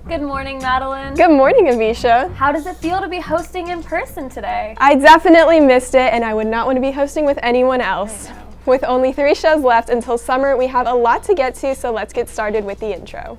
Good morning, Madeline. Good morning, Avisha. How does it feel to be hosting in person today? I definitely missed it, and I would not want to be hosting with anyone else. With only 3 shows left until summer, we have a lot to get to, so let's get started with the intro.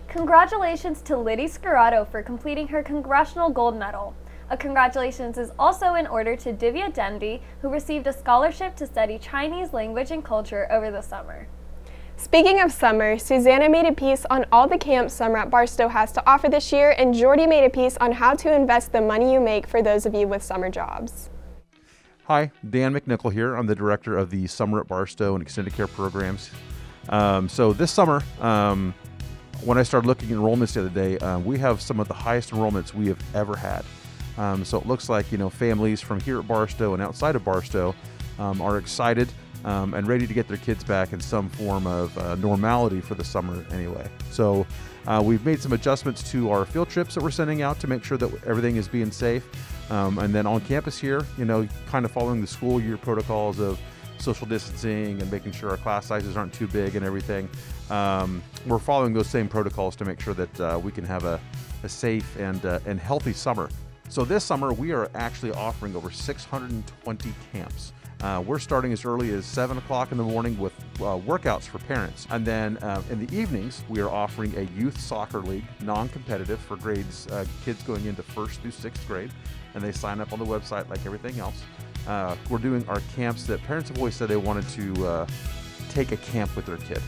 Congratulations to Liddy Scarrato for completing her Congressional Gold Medal. A congratulations is also in order to Divya Denby, who received a scholarship to study Chinese language and culture over the summer. Speaking of summer, Susanna made a piece on all the camps Summer at Barstow has to offer this year, and Jordy made a piece on how to invest the money you make for those of you with summer jobs. Hi, Dan McNichol here. I'm the director of the Summer at Barstow and Extended Care programs. So this summer, when I started looking at enrollments the other day, we have some of the highest enrollments we have ever had. So it looks like, families from here at Barstow and outside of Barstow are excited and ready to get their kids back in some form of normality for the summer anyway. So we've made some adjustments to our field trips that we're sending out to make sure that everything is being safe. And then on campus here, kind of following the school year protocols of social distancing and making sure our class sizes aren't too big and everything. We're following those same protocols to make sure that we can have a safe and healthy summer. So this summer, we are actually offering over 620 camps. We're starting as early as 7 o'clock in the morning with workouts for parents. And then in the evenings, we are offering a youth soccer league, non-competitive for grades, kids going into 1st through 6th grade. And they sign up on the website like everything else. We're doing our camps that parents have always said they wanted to take a camp with their kid.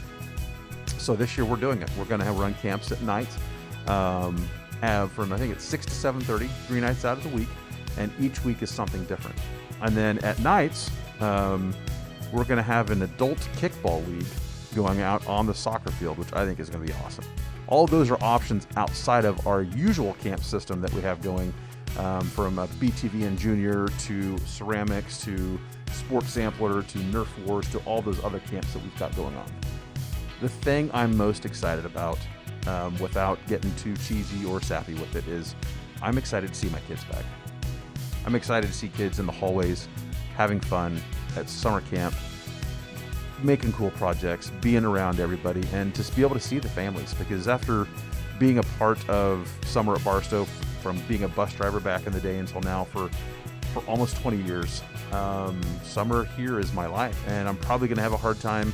So this year we're doing it. We're going to run camps at night, from I think it's 6 to 7:30, 3 nights out of the week, and each week is something different. And then at nights, we're going to have an adult kickball league going out on the soccer field, which I think is going to be awesome. All of those are options outside of our usual camp system that we have going, from a BTVN Junior to ceramics to sports sampler to Nerf Wars to all those other camps that we've got going on. The thing I'm most excited about, without getting too cheesy or sappy with it, is I'm excited to see my kids back. I'm excited to see kids in the hallways having fun at summer camp, making cool projects, being around everybody, and just be able to see the families. Because after being a part of Summer at Barstow, from being a bus driver back in the day until now for almost 20 years, summer here is my life. And I'm probably going to have a hard time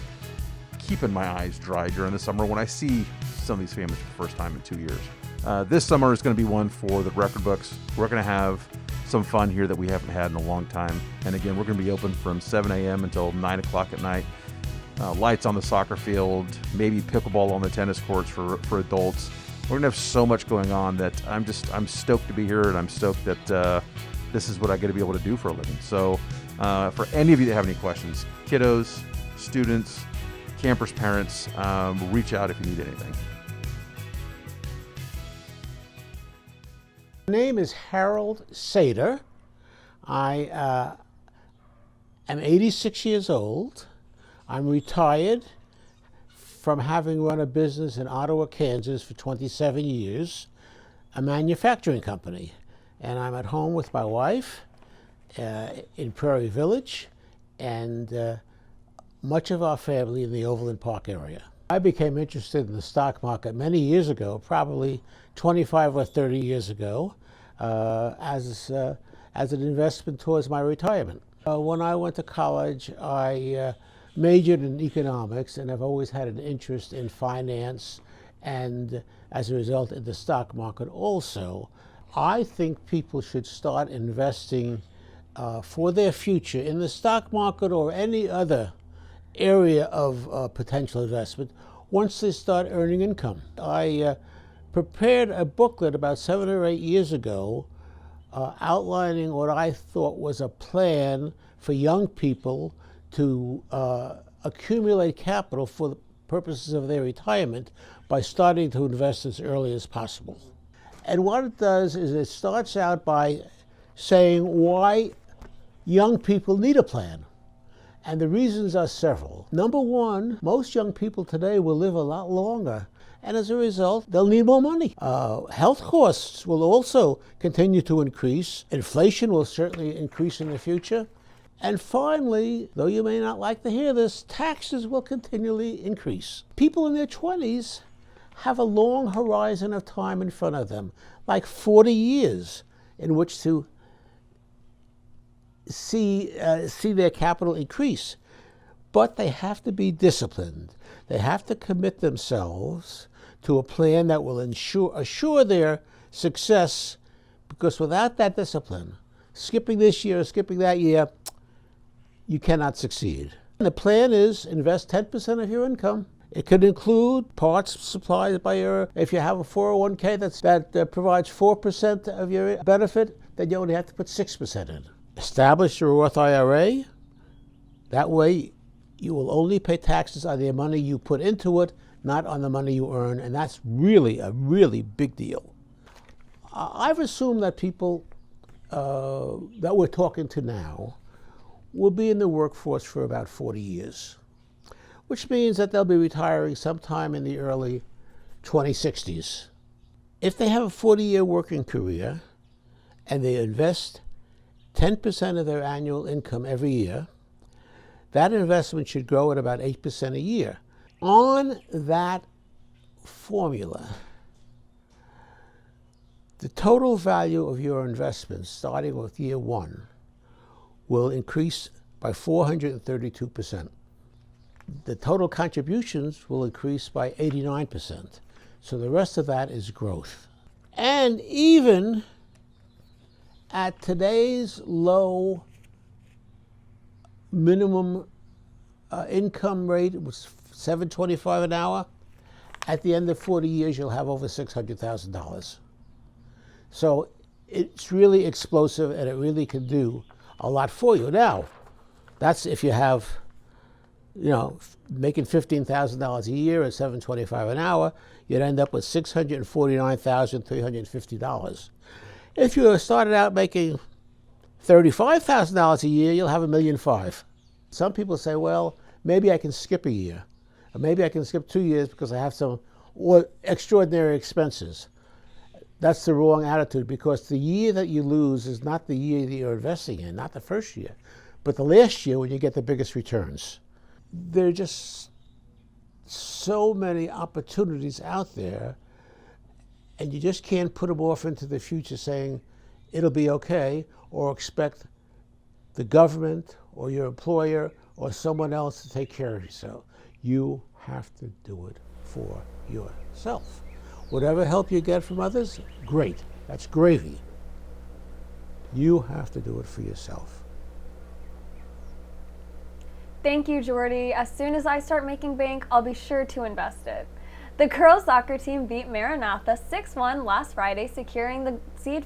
keeping my eyes dry during the summer when I see some of these families for the first time in 2 years. This summer is going to be one for the record books. We're going to have some fun here that we haven't had in a long time. And again, we're going to be open from 7 a.m. until 9 o'clock at night. Lights on the soccer field, maybe pickleball on the tennis courts for adults. We're going to have so much going on that I'm stoked to be here, and I'm stoked that this is what I get to be able to do for a living. So for any of you that have any questions, kiddos, students, campers, parents, reach out if you need anything. My name is Harold Sater. I am 86 years old. I'm retired from having run a business in Ottawa, Kansas for 27 years, a manufacturing company. And I'm at home with my wife in Prairie Village, and much of our family in the Overland Park area. I became interested in the stock market many years ago, probably 25 or 30 years ago, as an investment towards my retirement. When I went to college, I majored in economics, and I've always had an interest in finance, and as a result in the stock market also. I think people should start investing for their future in the stock market or any other area of potential investment once they start earning income. I prepared a booklet about 7 or 8 years ago outlining what I thought was a plan for young people to accumulate capital for the purposes of their retirement by starting to invest as early as possible. And what it does is it starts out by saying why young people need a plan. And the reasons are several. Number one, most young people today will live a lot longer. And as a result, they'll need more money. Health costs will also continue to increase. Inflation will certainly increase in the future. And finally, though you may not like to hear this, taxes will continually increase. People in their 20s have a long horizon of time in front of them, like 40 years in which to see their capital increase. But they have to be disciplined. They have to commit themselves to a plan that will assure their success, because without that discipline, skipping this year, skipping that year, you cannot succeed. And the plan is invest 10% of your income. It could include parts supplied by if you have a 401k that provides 4% of your benefit, then you only have to put 6% in. Establish your Roth IRA. That way, you will only pay taxes on the money you put into it, not on the money you earn, and that's really a really big deal. I've assumed that people that we're talking to now will be in the workforce for about 40 years, which means that they'll be retiring sometime in the early 2060s. If they have a 40-year working career and they invest 10% of their annual income every year, that investment should grow at about 8% a year. On that formula, the total value of your investments, starting with year one, will increase by 432%. The total contributions will increase by 89%. So the rest of that is growth. And even at today's low minimum income rate, it was $7.25 an hour, at the end of 40 years, you'll have over $600,000. So it's really explosive, and it really can do a lot for you. Now, that's if you have, making $15,000 a year at $7.25 an hour, you'd end up with $649,350. If you started out making $35,000 a year, you'll have $1.5 million. Some people say, well, maybe I can skip a year, or maybe I can skip 2 years because I have some extraordinary expenses. That's the wrong attitude, because the year that you lose is not the year that you're investing in, not the first year, but the last year when you get the biggest returns. There are just so many opportunities out there, and you just can't put them off into the future saying it'll be okay, or expect the government or your employer or someone else to take care of yourself. You have to do it for yourself. Whatever help you get from others, great. That's gravy. You have to do it for yourself. Thank you, Jordy. As soon as I start making bank, I'll be sure to invest it. The girls soccer team beat Maranatha 6-1 last Friday, securing the third seed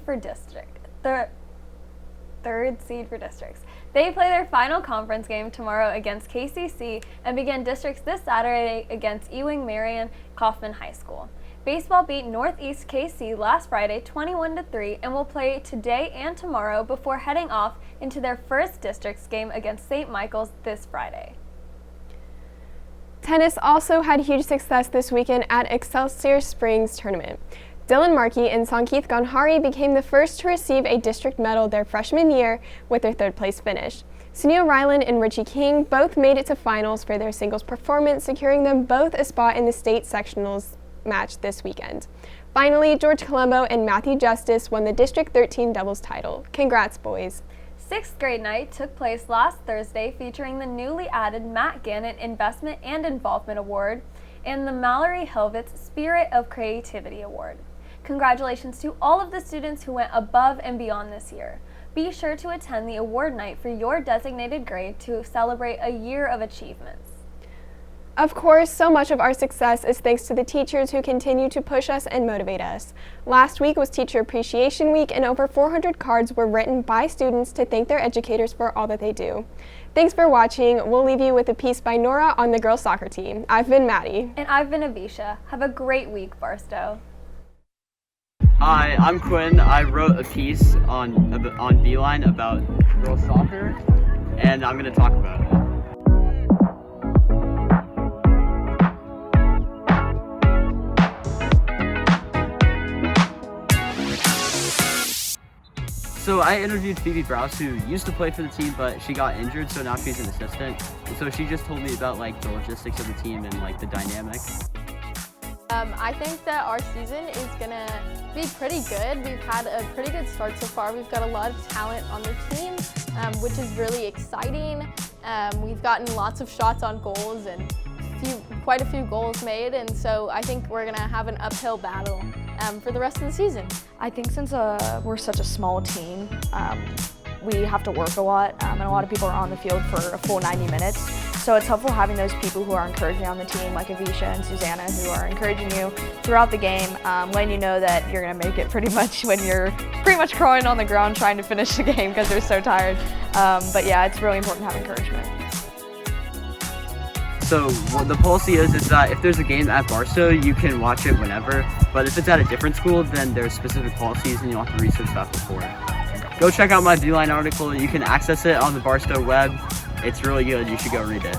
for districts. They play their final conference game tomorrow against KCC and begin districts this Saturday against Ewing Marion Kaufman High School. Baseball beat Northeast KC last Friday 21-3 and will play today and tomorrow before heading off into their first districts game against St. Michael's this Friday. Tennis also had huge success this weekend at Excelsior Springs Tournament. Dylan Markey and Sankeeth Ganhari became the first to receive a district medal their freshman year with their third place finish. Sunil Ryland and Richie King both made it to finals for their singles performance, securing them both a spot in the state sectionals match this weekend. Finally, George Colombo and Matthew Justice won the District 13 doubles title. Congrats, boys. Sixth grade night took place last Thursday, featuring the newly added Matt Gannett Investment and Involvement Award and the Mallory Helvitz Spirit of Creativity Award. Congratulations to all of the students who went above and beyond this year. Be sure to attend the award night for your designated grade to celebrate a year of achievements. Of course, so much of our success is thanks to the teachers who continue to push us and motivate us. Last week was Teacher Appreciation Week, and over 400 cards were written by students to thank their educators for all that they do. Thanks for watching. We'll leave you with a piece by Nora on the girls soccer team. I've been Maddie. And I've been Avisha. Have a great week, Barstow. Hi, I'm Quinn. I wrote a piece on Beeline about girls soccer, and I'm going to talk about it. So I interviewed Phoebe Browse, who used to play for the team, but she got injured, so now she's an assistant. And so she just told me about like the logistics of the team and like the dynamic. I think that our season is gonna be pretty good. We've had a pretty good start so far. We've got a lot of talent on the team, which is really exciting. We've gotten lots of shots on goals and quite a few goals made, and so I think we're gonna have an uphill battle for the rest of the season. I think since we're such a small team, we have to work a lot, and a lot of people are on the field for a full 90 minutes. So it's helpful having those people who are encouraging on the team, like Avisha and Susanna, who are encouraging you throughout the game, letting you know that you're going to make it pretty much when you're pretty much crawling on the ground trying to finish the game because they're so tired. But yeah, it's really important to have encouragement. So what the policy is that if there's a game at Barstow, you can watch it whenever. But if it's at a different school, then there's specific policies and you'll have to research that before. Go check out my Beeline article. You can access it on the Barstow web. It's really good. You should go read it.